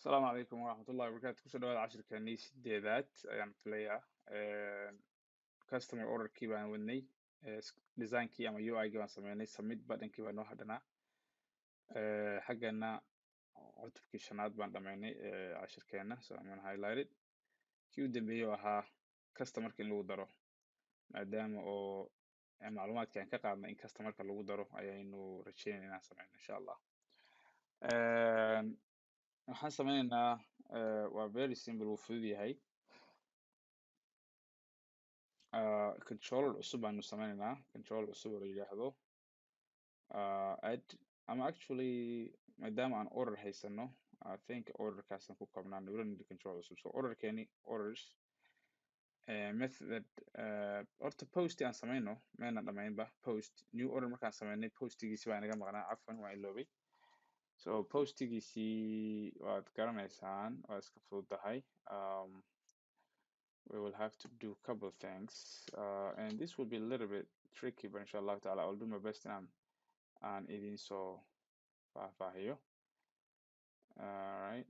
السلام عليكم ورحمة الله وبركاته. kusoo dhawaada cashirkeenii sideedaad ayaan filayaa. Customer orderkii baan wadnay, designkii ama UI-gii baan sameynay, submit buttonkii baa noo hadhanaa. Xaggana cutubkii shanaad baan dhameynay cashirkeena, so I'm gonna highlight it. Kii u dambeeyay oo ahaa customerka in lagu daro, maadaama oo macluumaadkii aan ka qaadnay in customerka lagu daro ayaynu rajeynayna inaan sameyno insha Allah. Waxaan sameynaynaa waa very simple, wuu fudud yahay. Controller cusub baanu sameynaynaa, controller cusub oo la yidhaahdo add, ama actually maadaama aan order haysano, I think orderkaasaan ku koobnaan, we don't need controller cusub. So orderkeeni orders method horta post aan sameyno mayna dhamaynba. Post new order markaan sameynay, postigiisi baa inaga maqnaa, cafwan waa iloobay. So postigiisii waad garanaysaan, waa iska fududahay. We will have to do a couple of things, and this will be a little bit tricky, but inshallah ta'ala I'll do my best and idin soo faahfaahiyo. All right.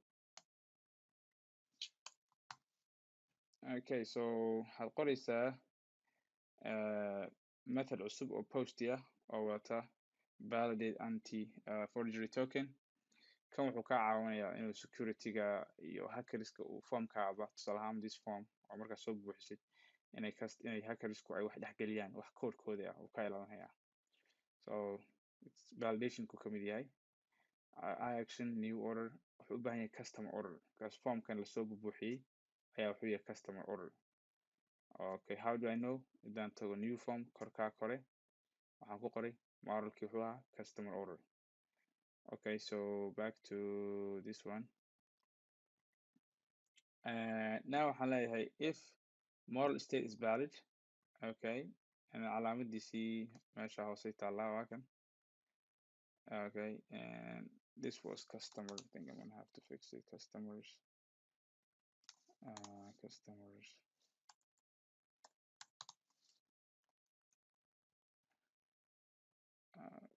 Okay, so waxaad qoraysaa method cusub oo post ah oo wata validate anti forgery token. Kan wuxuu ka caawinayaa inuu security-ga iyo hackerska uu formkaada, tusaale ahaan this form oo markaa soo buuxisid, inay hackersku ay wax dhexgeliyaan, wax koodkooda ah uu ka ilaalinayaa. So validationku ka mid yahay action new order, wuxuu u baahan yahay customer order, because formkan lasoo buuxiyey ayaa wuxuu yahay customer order. Okay, how do I know? Idaan tago new form, korkaa kore waxaan ku qoray modelkii wuxuu ahaa customer order. Okay, so back to this one. Now waxaan leeyahay if model state is valid. Okay, and calaamadiisii meesha hoose taallaa waa kan. Okay, and this was customer. I think I'm gonna have to fix it. Customers.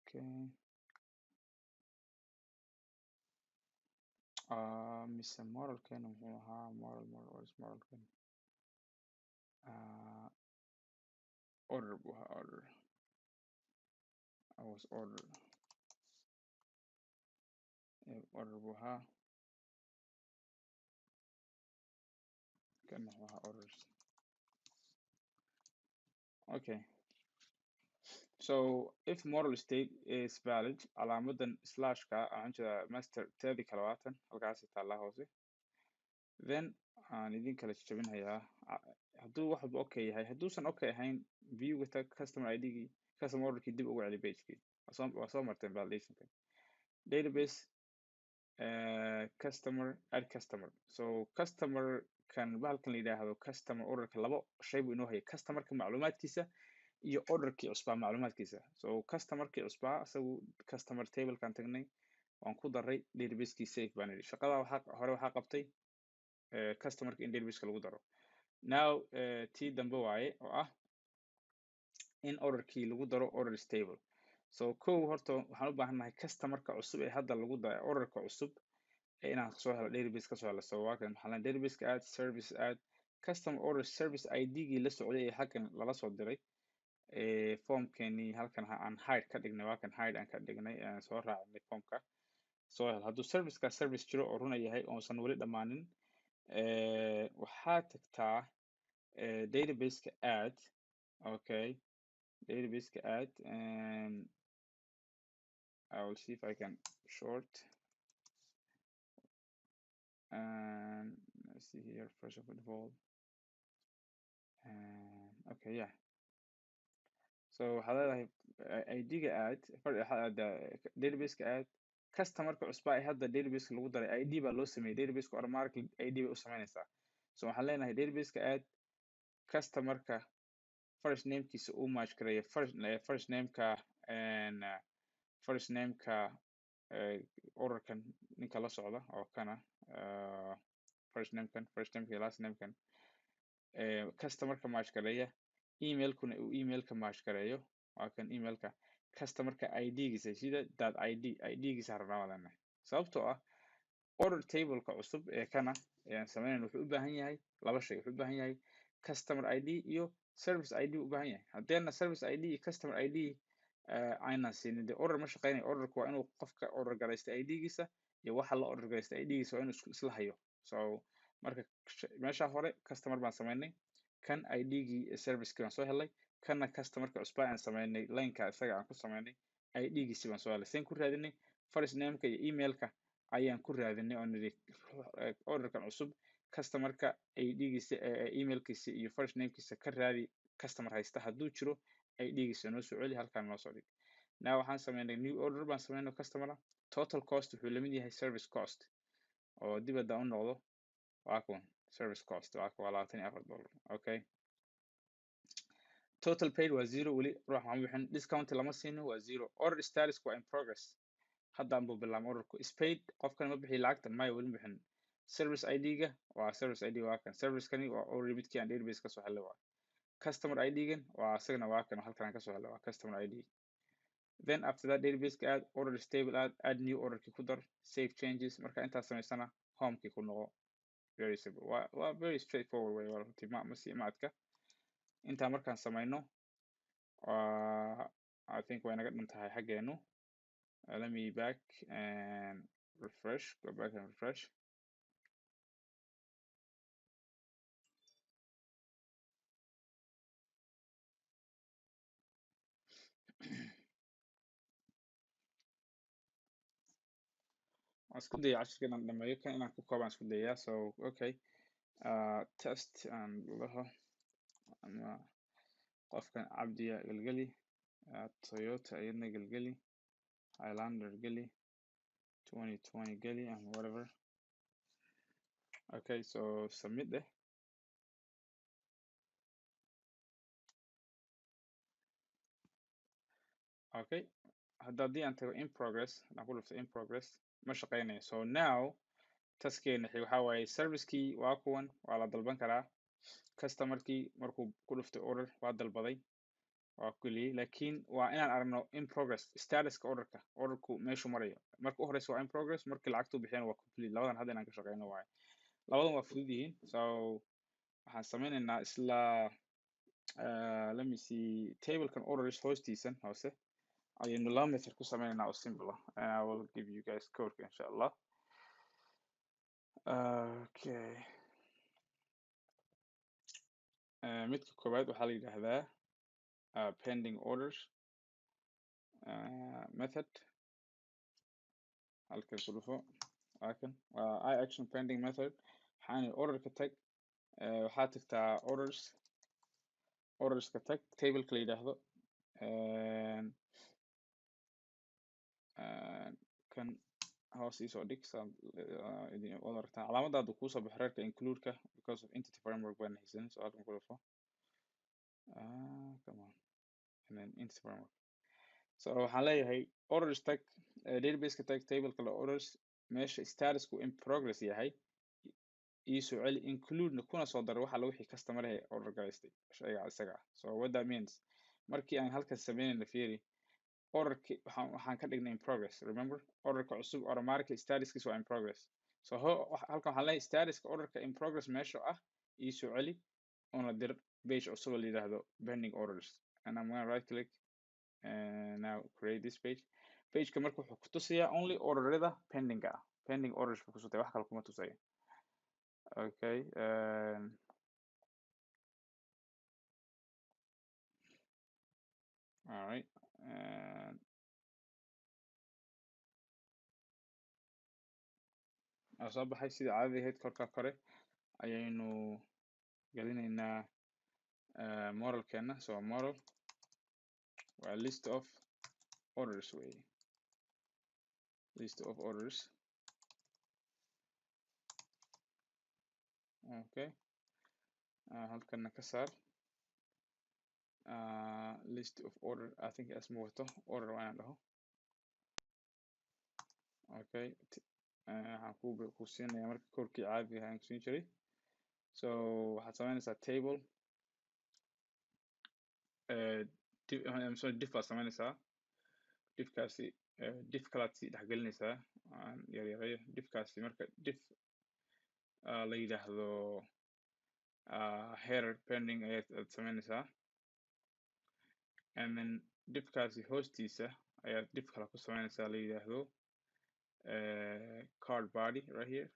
Okay. Mise modelkeena muxuu ahaa model, what is modelkeena? Order buu ahaa, order. I was order. Order buu ahaa. Kan muxuu ahaa orders. Okay. So if model state is valid, calaamadan slashka aan jira master teedi kala waatan halkaas taallaa hoose. Then aan idin kala jabinayaa hadduu wax walba okay yahay. Hadduusan okay ahayn, view-ga tag customer ID-gii, customer order-kii dib ugu celi page-kii. Waa soo marteen validation-ka. Database customer add customer. So customer kan bahalkan la yidhaahdo customer order-ka labo shay buu inoo hayay, customer-ka macluumaadkiisa iyo orderkii cusbaa macluumaadkiisa. So customer-kii cusbaa isagu customer table-kan tagnay, waan ku daray database-kii safe baan idhi. Shaqada hore waxaa qabtay customer-ka in database-ka lagu daro. Now tii dambe waaye oo ah in orderkii lagu daro order stable. So kow horta waxaan u baahannahay customer-ka cusub ee hadda lagu daray orderka cusub inaan soo helo database ka soo helo. So waa kan maxaa la database-ka add service add customer order service ID-gii la socday ee halkan lala soo diray. Formkeeni halkan aan hide ka dhignay, waa kan hide aan ka dhignay, aan soo raacnay formka. Soo hel hadduu service-ka service jiro oo runa yahay oosan weli dhammaanin, waxaa tagtaa database-ka add. Okay, database-ka add, and I will see if I can short. And let's see here, first of all. Okay, yeah. So waxaa leedahay ID-ga add, database-ka add, customer-ka cusbaa ee hadda database-ka lagu daray ID baa loo sameeyey, database-ka automatically ID bay u sameynaysaa. So waxaan leenahay database-ka add customer-ka first name-kiisa uu match gareeyo first name-ka and first name-ka order-kan ninka la socda oo kana first name-ka last name-kan customer-ka match gareeya, email-kuna uu email-ka match gareeyo, waa kan email-ka customer-ka ID-giisa sida .id ID-giisa rabnaa wadana. Sababtoo ah order tableka cusub ee kana ayaan sameynayna wuxuu u baahan yahay laba shay. Wuxuu u baahan yahay customer ID iyo service ID u baahan yahay. Haddeena service ID iyo customer ID aynan siinin dee order ma shaqeynayo. Orderku waa inuu qofka order garaystay ID-giisa iyo waxa la order garaystay ID-giisa waa inuu isla hayo. So marka meesha hore customer baan sameynay, kan ID-gii service-kii baan soo helay, kana customer-ka cusbaa aan sameynay line-ka isaga aan ku sameynay ID-giisi baan soo helay. Saan ku raadinay first name-ka iyo email-ka ayaan ku raadinay oo nidhi orderkan cusub customer-ka ID-giisa email-kiisa iyo first name-kiisa ka raadi customer haysta hadduu jiro ID-giisa noo soo celi halkaan noo soo dhig. Now waxaan sameynay new order baan sameynay customer. Total cost wuxuu la mid yahay service cost oo dibadda u noqdo waa kuwan service cost waa $24. Okay, total paid waa zero. weli ruux waxaan bixin discount lama siinin, waa zero. Order status waa in progress, haddaan buu bilaabay orderku. Is paid qofkan ma bixi lacagtan maya weli bixin. Service ID-ga waa service ID waa kan. Service-kani waa order midkii aan database ka soo helay waa. Customer ID-gan waa isagana waa kan halkan ka soo helay waa customer ID. Then after that database-ka add order stable add new order-kii ku dar save changes. Marka intaas samaysana home-kii ku noqo. Very simple. waa very straightforward way waa runtii ma sii maadka. Intaa markaan samayno I think way naga dhan tahay xaggeenu. Let me back and refresh, go back and refresh. waan isku daya cashirka inaan dhameeyo kan inaan ku koobaan isku dayaa. So okay, test aan laho ama qofkan cabdiya gelgeli, Toyota iyadna gelgeli, Highlander geli, 2020 geli and whatever. Okay, so submit it. Okay, haddii aan tago in progress aan ku dhufto in progress ma shaqeynayo. So now taskeena waxaa waaye service-kii waa kuwan waa la dalban karaa. Customer-kii markuu ku dhuftay order waa dalbaday waa kuliyey, laakiin waa inaan aragno in progress statuska orderku meeshuu marayo. Marka u horeysa waa in progress, markii lacagtu bixiyana waa complete. labadan hadda inaan ka shaqeyno waaye. labadan waa fudud yihiin. So waxaan sameynaynaa isla let me see table-kan orders hoostiisan hoose ayaynu laba method ku sameynaynaa oo simple ah. I will give you guys code insha Allah. Okay, midka koowaad waxaa la yidhaahdaa pending orders method. halkan ku dhufo halkan waa action pending method. waxaan orderka tag waxaa tagtaa orderska tag tableka la yidhaahdo kan hoos isoo dhig idin wada aragtaan calaamadaadu kuusoo baxo reerka include-ka because of entity framework baan haysanin. So halkan ku dhufo come on and then entity framework. So waxaan leeyahay orders tag database-ka tag tableka la orders meesha statusku in progress yahay iisoo celi include-na kuna soo daro waxa wixii customer order garaystay shayga isaga ah. So what that means markii aan halkan sameynayna fiiri orderki waxaan ka dhignay in progress. Remember orderka cusub automatically statuskiisa waa in progress. So halkan waxaan leeyahay statuska orderka in progress meesha ah iisoo celi una dir page cusub la yidhaahdo pending orders and I'm gonna right click and now create this page. Page-ka marka wuxuu ku tusayaa only orderada pending-ga ah. Pending orders buu ku tusaya wax kale kuma tusaya. Okay, all right, soo baxay sida caadada ahayd korka kore ayaynu gelinaynaa modelkeena. So model waa list of orders way, list of orders. Okay, halkana ka saar list of order. I think as muuqato order waa inaan dhaho. Okay, waxaan ku siinayaa marka korkii caadiga ahaan siin jiray. So waxaad sameynaysaa table div baad sameynaysaa. Divkaasi div kalaad sii dhexgelinaysaa aan yaryareeyo diffkaasi marka diff la yidhaahdo header pending ayaad samaynaysaa, and then diffkaasi hoostiisa ayaad diff kale ku samaynaysaa la yidhaahdo card body right here.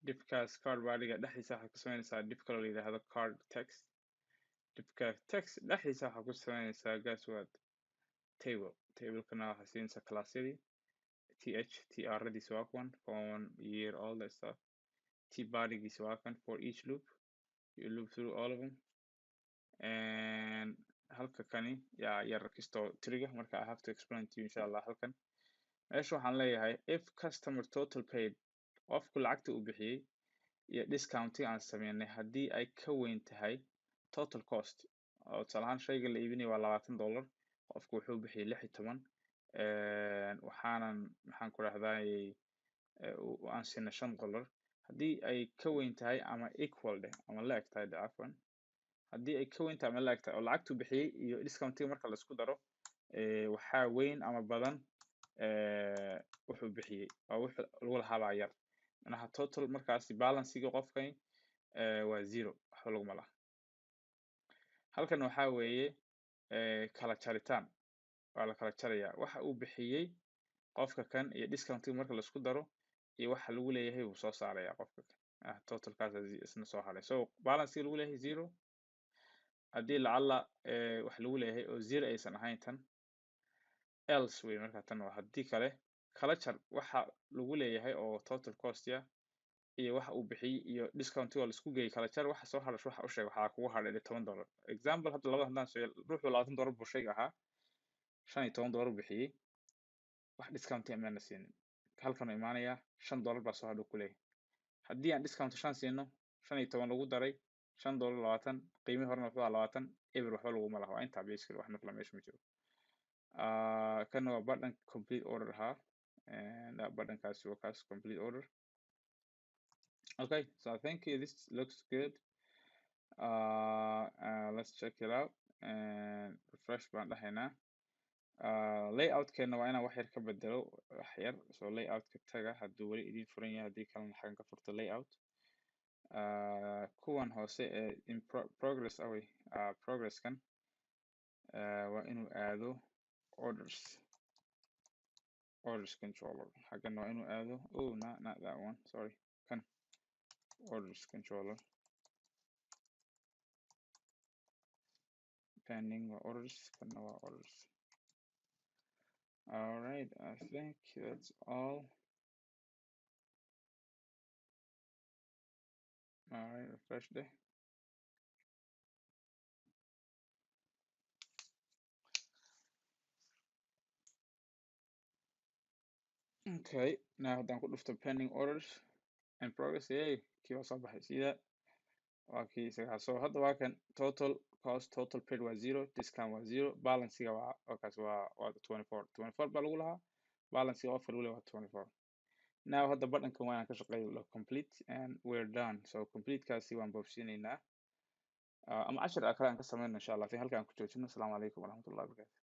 diffkaas card bodyga dhexdiisa waxaad ku samaynaysaa diff kale la yidhaahdo card text. diffka text dhexdiisa waxaad ku samaynaysaa guess what, tablekana waxaad siinaysaa classyadii tr-diisa waa kuwan, phone, year, all that stuff. bodygiisa waa kan, for each loop you loop through all of them, and halka kani yaa yar kisto triga, marka I have to explain to you insha Allah. halkan meesha waxaan leeyahay if customer total paid, qofku lacagta uu bixiyey iyo discounting aan sameynay haddii ay ka weyn tahay total cost, oo tusaale ahaan shayga la iibinaya waa $20, qofku wuxuu bixiyey 16, waxaanan maxaan ku rahdaayey aan siinay $5. haddii ay ka weyn tahay ama equal dheh ama la eg tahay cafwan, haddii ay ka weyn tahay ama la eg tahay oo lacagtu bixiyey iyo discountiga marka la isku daro waxaa weyn ama badan wuxuu bixiyey, waa wuxuu lagu lahaabaa yar, manaha total markaasi balancega qofkani waa 0, waxba laguma laha. halkan waxaa weeye kala jaritaan, waa la kala jarayaa waxa uu bixiyey qofka kan iyo discountiga marka la isku daro iyo waxa lagu leeyahay wuu soo saaraya qofka kan, totalkaas isna soo haray. so balancega lagu leeyahay 0, haddii lacala wax lagu leeyahay oo 0 aysan ahayn tan else wey, marka tan waa haddii kale kala jar waxa lagu leeyahay oo total cost ya iyo waxa uu bixiyey iyo discountiga la isku geeyay, kala jar waxa soo haray waxa u sheeg waxaa kugu haray $10. example hadda labada haddaan soo ruuxu $20 buu shayga ahaa, $15 bixiyey, wax discounti amaana siinin, halkan imaanaya $5 baa soo hadhow ku leeyahay. haddii aan discount 5 siino 15 lagu daray $5 20, qiimihii horena wuxuu ahaa 20, eber waxba laguma laha, waa intaa basically, wax markala meesha ma jiro. kana waa button complete order ahaa, and buttonkaasi waa kaas complete order. okay, so I think this looks good. Let's check it out and refresh baan dhahaynaa. layout-keena waa inaan wax yar ka bedelo, wax yar, so layout-ka taga hadduu weli idin furan yahay, haddii kalena xagan ka furto layout. kuwan hoose ee in progress away, progress-kan waa inuu aado orders controller, xagan waa inuu aado not that one, sorry, kan orders controller, pending waa orders, kana waa orders. all right, I think that's all. all right, refresh day. okay, now haddaan ku dhufto pending orders and progress, yay, kii waa soo baxay sida waa kii isaga. so hadda waa kan total cost, total paid waa 0, discount waa 0, balancega waa kaas waa 24 baa lagu lahaa, balancega offer lagu leeyahay waa 24. now hadda buttonkan waa inaan ka shaqeeyo complete and we're done. so complete kaasi waan boobsiinaynaa ama cashir kale aan ka samayno insha Allah. halkaan ku joojino. Asalaamu calaykum waraxmatullahi wabarakatuh.